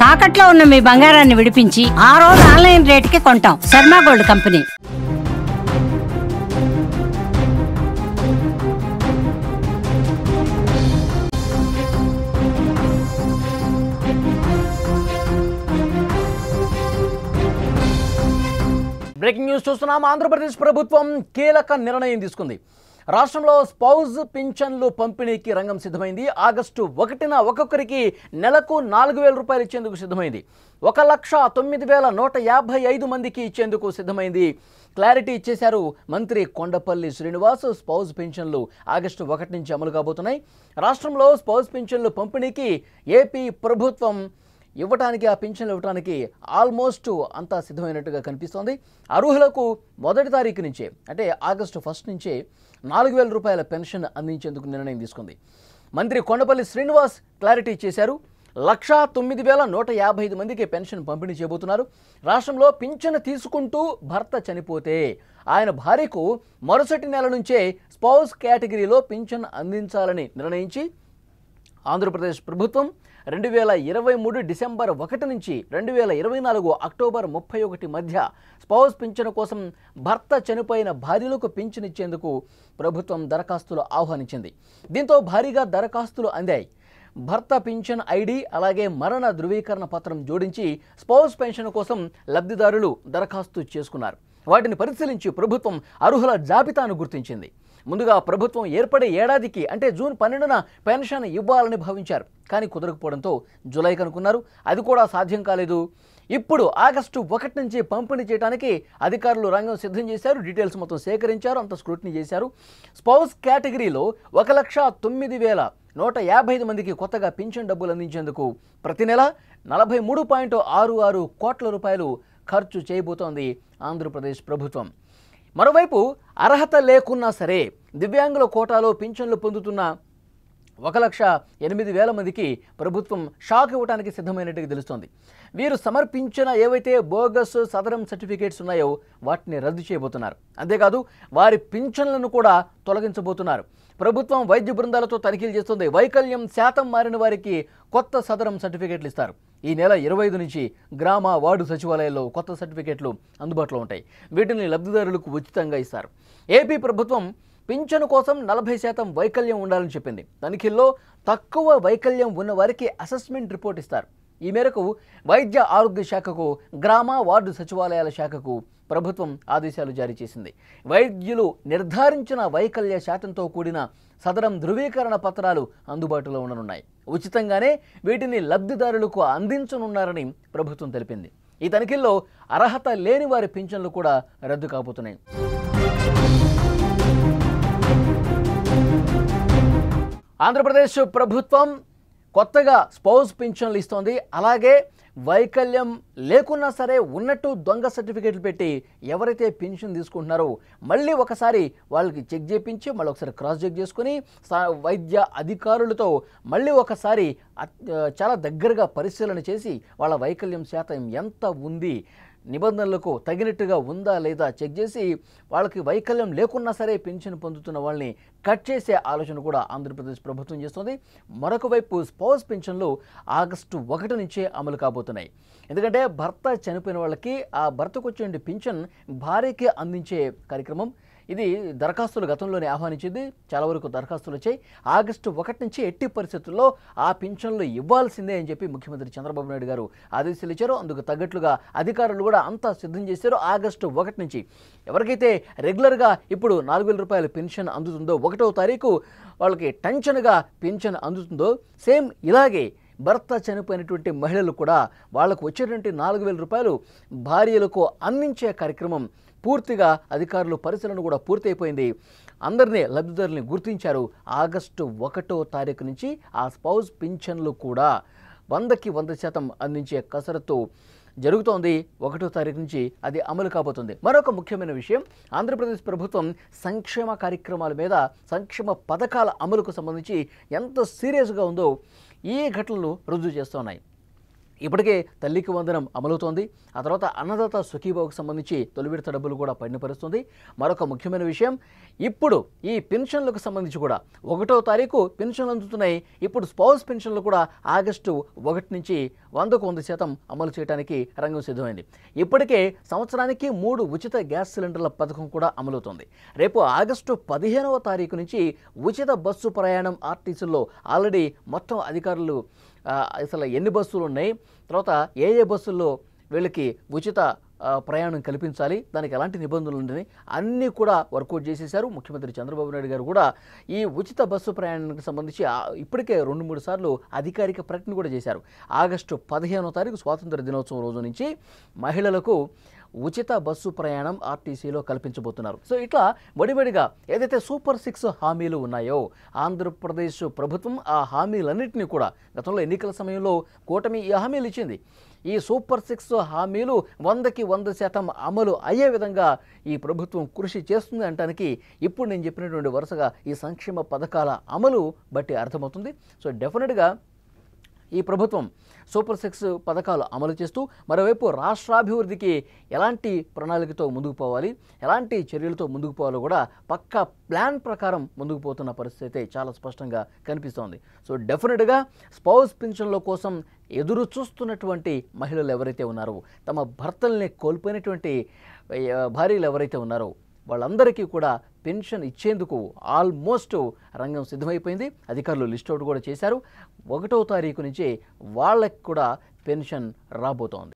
తాకట్లో ఉన్న మీ బంగారాన్ని విడిపించి ఆ రోజు ఆన్లైన్ రేటుకి కొంటాం. Sharma gold company. Breaking news చూస్తున్నాం. ఆంధ్రప్రదేశ్ ప్రభుత్వం కీలక నిర్ణయం తీసుకుంది. రాష్ట్రంలో స్పౌజ్ పింఛన్లు పంపిణీకి రంగం సిద్ధమైంది. ఆగస్టు 1న ఒక్కొక్కరికి నెలకు 4,000 రూపాయలు ఇచ్చేందుకు సిద్ధమైంది. 1,09,155 మందికి ఇచ్చేందుకు సిద్ధమైంది. క్లారిటీ ఇచ్చేశారు మంత్రి కొండపల్లి శ్రీనివాస్. స్పౌజ్ పింఛన్లు ఆగస్టు 1 నుంచి అమలు కాబోతున్నాయి. రాష్ట్రంలో స్పౌజ్ పింఛన్లు పంపిణీకి ఏపీ ప్రభుత్వం ఆ పింఛన్లు ఇవ్వడానికి ఆల్మోస్ట్ అంతా సిద్ధమైనట్టుగా కనిపిస్తోంది. అర్హులకు మొదటి తారీఖు నుంచే అంటే ఆగస్టు 1 నుంచే 4,000 రూపాయల పెన్షన్ అందించేందుకు నిర్ణయం తీసుకుంది. మంత్రి కొండపల్లి శ్రీనివాస్ క్లారిటీ ఇచ్చేశారు. 1,09,155 మందికి పెన్షన్ పంపిణీ చేయబోతున్నారు. రాష్ట్రంలో పింఛను తీసుకుంటూ భర్త చనిపోతే ఆయన భార్యకు మరుసటి నెల నుంచే స్పౌస్ కేటగిరీలో పింఛన్ అందించాలని నిర్ణయించి ఆంధ్రప్రదేశ్ ప్రభుత్వం 2023 డిసెంబర్ 1 నుంచి 2024 అక్టోబర్ 31 మధ్య స్పౌస్ పింఛను కోసం భర్త చనిపోయిన భార్యలకు పింఛను ఇచ్చేందుకు ప్రభుత్వం దరఖాస్తులు ఆహ్వానించింది. దీంతో భారీగా దరఖాస్తులు అందాయి. భర్త పింఛన్ ఐడి అలాగే మరణ ధృవీకరణ పత్రం జోడించి స్పౌస్ పెన్షన్ కోసం లబ్ధిదారులు దరఖాస్తు చేసుకున్నారు. వాటిని పరిశీలించి ప్రభుత్వం అర్హుల జాబితాను గుర్తించింది. ముందుగా ప్రభుత్వం ఏర్పడే ఏడాదికి అంటే జూన్ 12న పెన్షన్ ఇవ్వాలని భావించారు. కానీ కుదరకపోవడంతో జూలై కనుక్కున్నారు. అది కూడా సాధ్యం కాలేదు. ఇప్పుడు ఆగస్టు 1 నుంచి పంపిణీ చేయడానికి అధికారులు రంగం సిద్ధం చేశారు. డీటెయిల్స్ మొత్తం సేకరించారు, అంత స్క్రూటినీ చేశారు. స్పౌస్ కేటగిరీలో 1,09,155 మందికి కొత్తగా పింఛన్ డబ్బులు అందించేందుకు ప్రతి నెల 43.66 కోట్ల రూపాయలు ఖర్చు చేయబోతోంది ఆంధ్రప్రదేశ్ ప్రభుత్వం. మరోవైపు అర్హత లేకున్నా సరే దివ్యాంగుల కోటాలో పింఛన్లు పొందుతున్న 1,08,000 మందికి ప్రభుత్వం షాక్ ఇవ్వడానికి సిద్ధమైనట్టుగా తెలుస్తోంది. వీరు సమర్పించిన ఏవైతే బోగస్ సదరం సర్టిఫికేట్స్ ఉన్నాయో వాటిని రద్దు చేయబోతున్నారు. అంతేకాదు వారి పింఛన్లను కూడా తొలగించబోతున్నారు. ప్రభుత్వం వైద్య బృందాలతో తనిఖీలు చేస్తుంది. వైకల్యం శాతం మారిన వారికి కొత్త సదరం సర్టిఫికేట్లు ఇస్తారు. ఈ నెల 25 నుంచి గ్రామ వార్డు సచివాలయాల్లో కొత్త సర్టిఫికేట్లు అందుబాటులో ఉంటాయి. వీటిని లబ్ధిదారులకు ఉచితంగా ఇస్తారు. ఏపీ ప్రభుత్వం పింఛను కోసం 40% వైకల్యం ఉండాలని చెప్పింది. తనిఖీల్లో తక్కువ వైకల్యం ఉన్న వారికి అసెస్మెంట్ రిపోర్ట్ ఇస్తారు. ఈ మేరకు వైద్య ఆరోగ్య శాఖకు గ్రామ వార్డు సచివాలయాల శాఖకు ప్రభుత్వం ఆదేశాలు జారీ చేసింది. వైద్యులు నిర్ధారించిన వైకల్య శాతంతో కూడిన సదరం ధృవీకరణ పత్రాలు అందుబాటులో ఉండనున్నాయి. ఉచితంగానే వీటిని లబ్ధిదారులకు అందించనున్నారని ప్రభుత్వం తెలిపింది. ఈ తనిఖీల్లో అర్హత లేని వారి పింఛన్లు కూడా రద్దు కాబోతున్నాయి. ఆంధ్రప్రదేశ్ ప్రభుత్వం కొత్తగా స్పౌస్ పింఛన్లు ఇస్తోంది. అలాగే వైకల్యం లేకున్నా సరే ఉన్నట్టు దొంగ సర్టిఫికేట్లు పెట్టి ఎవరైతే పెన్షన్ తీసుకుంటున్నారో మళ్ళీ ఒకసారి వాళ్ళకి చెక్ చేయించి మళ్ళీ ఒకసారి క్రాస్ చెక్ చేసుకుని వైద్య అధికారులతో మళ్ళీ ఒకసారి చాలా దగ్గరగా పరిశీలన చేసి వాళ్ళ వైకల్యం శాతం ఎంత ఉంది, నిబంధనలకు తగినట్టుగా ఉందా లేదా చెక్ చేసి వాళ్ళకి వైకల్యం లేకున్నా సరే పెన్షన్ పొందుతున్న వాళ్ళని కట్ చేసే ఆలోచన కూడా ఆంధ్రప్రదేశ్ ప్రభుత్వం చేస్తుంది. మరొక వైపు స్పౌస్ పెన్షన్లు ఆగస్టు 1 నుంచే అమలు కాబోతున్నాయి. ఎందుకంటే భర్త చనిపోయిన వాళ్ళకి ఆ భర్తకు వచ్చే పింఛన్ భార్యకి అందించే కార్యక్రమం ఇది దరఖాస్తులు గతంలోనే ఆహ్వానించింది. చాలా వరకు దరఖాస్తులు వచ్చాయి. ఆగస్టు 1 నుంచి ఎట్టి పరిస్థితుల్లో ఆ పింఛన్లు ఇవ్వాల్సిందే అని చెప్పి ముఖ్యమంత్రి చంద్రబాబు నాయుడు గారు ఆదేశాలు ఇచ్చారు. అందుకు తగ్గట్లుగా అధికారులు కూడా అంతా సిద్ధం చేశారు. ఆగస్టు 1 నుంచి ఎవరికైతే రెగ్యులర్గా ఇప్పుడు 4,000 రూపాయల పెన్షన్ అందుతుందో 1వ తారీఖు వాళ్ళకి టెన్షన్గా పెన్షన్ అందుతుందో సేమ్ ఇలాగే భర్త చనిపోయినటువంటి మహిళలు కూడా వాళ్ళకు వచ్చేటువంటి 4,000 రూపాయలు భార్యలకు అందించే కార్యక్రమం పూర్తిగా అధికారులు పరిశీలన కూడా పూర్తయిపోయింది. అందరినీ లబ్ధిదారుల్ని గుర్తించారు. ఆగస్టు 1వ తారీఖు నుంచి ఆ స్పౌస్ పింఛన్లు కూడా 100కి 100% అందించే కసరత్తు జరుగుతోంది. 1వ తారీఖు నుంచి అది అమలు కాబోతుంది. మరొక ముఖ్యమైన విషయం, ఆంధ్రప్రదేశ్ ప్రభుత్వం సంక్షేమ కార్యక్రమాల మీద సంక్షేమ పథకాల అమలుకు సంబంధించి ఎంత సీరియస్గా ఉందో ఈ ఘటనలు రుజువు చేస్తున్నాయి. ఇప్పటికే తల్లికి వందనం అమలవుతోంది. ఆ తర్వాత అన్నదాత సుఖీభావకు సంబంధించి తొలి విడత డబ్బులు కూడా పడిన పరుస్తుంది. మరొక ముఖ్యమైన విషయం, ఇప్పుడు ఈ పెన్షన్లకు సంబంధించి కూడా 1వ తారీఖు పెన్షన్లు అందుతున్నాయి. ఇప్పుడు స్పౌస్ పెన్షన్లు కూడా ఆగస్టు 1 నుంచి 100% అమలు చేయడానికి రంగం సిద్ధమైంది. ఇప్పటికే సంవత్సరానికి 3 ఉచిత గ్యాస్ సిలిండర్ల పథకం కూడా అమలవుతోంది. రేపు ఆగస్టు 15వ తారీఖు నుంచి ఉచిత బస్సు ప్రయాణం ఆర్టీసీల్లో ఆల్రెడీ మొత్తం అధికారులు అసలు ఎన్ని బస్సులు ఉన్నాయి, తర్వాత ఏ బస్సుల్లో వీళ్ళకి ఉచిత ప్రయాణం కల్పించాలి, దానికి ఎలాంటి నిబంధనలు ఉన్నాయి అన్నీ కూడా వర్కౌట్ చేసేశారు. ముఖ్యమంత్రి చంద్రబాబు నాయుడు గారు కూడా ఈ ఉచిత బస్సు ప్రయాణానికి సంబంధించి ఇప్పటికే 2-3 సార్లు అధికారిక ప్రకటన కూడా చేశారు. ఆగస్టు 15వ తారీఖు స్వాతంత్ర దినోత్సవం రోజు నుంచి మహిళలకు ఉచిత బస్సు ప్రయాణం ఆర్టీసీలో కల్పించబోతున్నారు. సో ఇట్లా వడివడిగా ఏదైతే సూపర్ 6 హామీలు ఉన్నాయో ఆంధ్రప్రదేశ్ ప్రభుత్వం ఆ హామీలన్నింటినీ కూడా గతంలో ఎన్నికల సమయంలో కూటమి ఈ హామీలు ఇచ్చింది. ఈ సూపర్ 6 హామీలు 100కి 100% అమలు అయ్యే విధంగా ఈ ప్రభుత్వం కృషి చేస్తుంది అనడానికి ఇప్పుడు నేను చెప్పినటువంటి వరుసగా ఈ సంక్షేమ పథకాల అమలు బట్టి అర్థమవుతుంది. సో డెఫినెట్గా ఈ ప్రభుత్వం సూపర్ 6 పథకాలు అమలు చేస్తూ మరోవైపు రాష్ట్రాభివృద్ధికి ఎలాంటి ప్రణాళికతో ముందుకు పోవాలి, ఎలాంటి చర్యలతో ముందుకు పోవాలో కూడా పక్కా ప్లాన్ ప్రకారం ముందుకు పోతున్న పరిస్థితి అయితే చాలా స్పష్టంగా కనిపిస్తోంది. సో డెఫినెట్గా స్పౌస్ పెన్షన్ల కోసం ఎదురు చూస్తున్నటువంటి మహిళలు ఎవరైతే ఉన్నారో, తమ భర్తల్ని కోల్పోయినటువంటి భార్యలు ఎవరైతే ఉన్నారో వాళ్ళందరికీ కూడా పెన్షన్ ఇచ్చేందుకు ఆల్మోస్ట్ రంగం సిద్ధమైపోయింది. అధికారులు లిస్ట్ అవుట్ కూడా చేశారు. 1వ తారీఖు నుంచి వాళ్ళకి కూడా పెన్షన్ రాబోతోంది.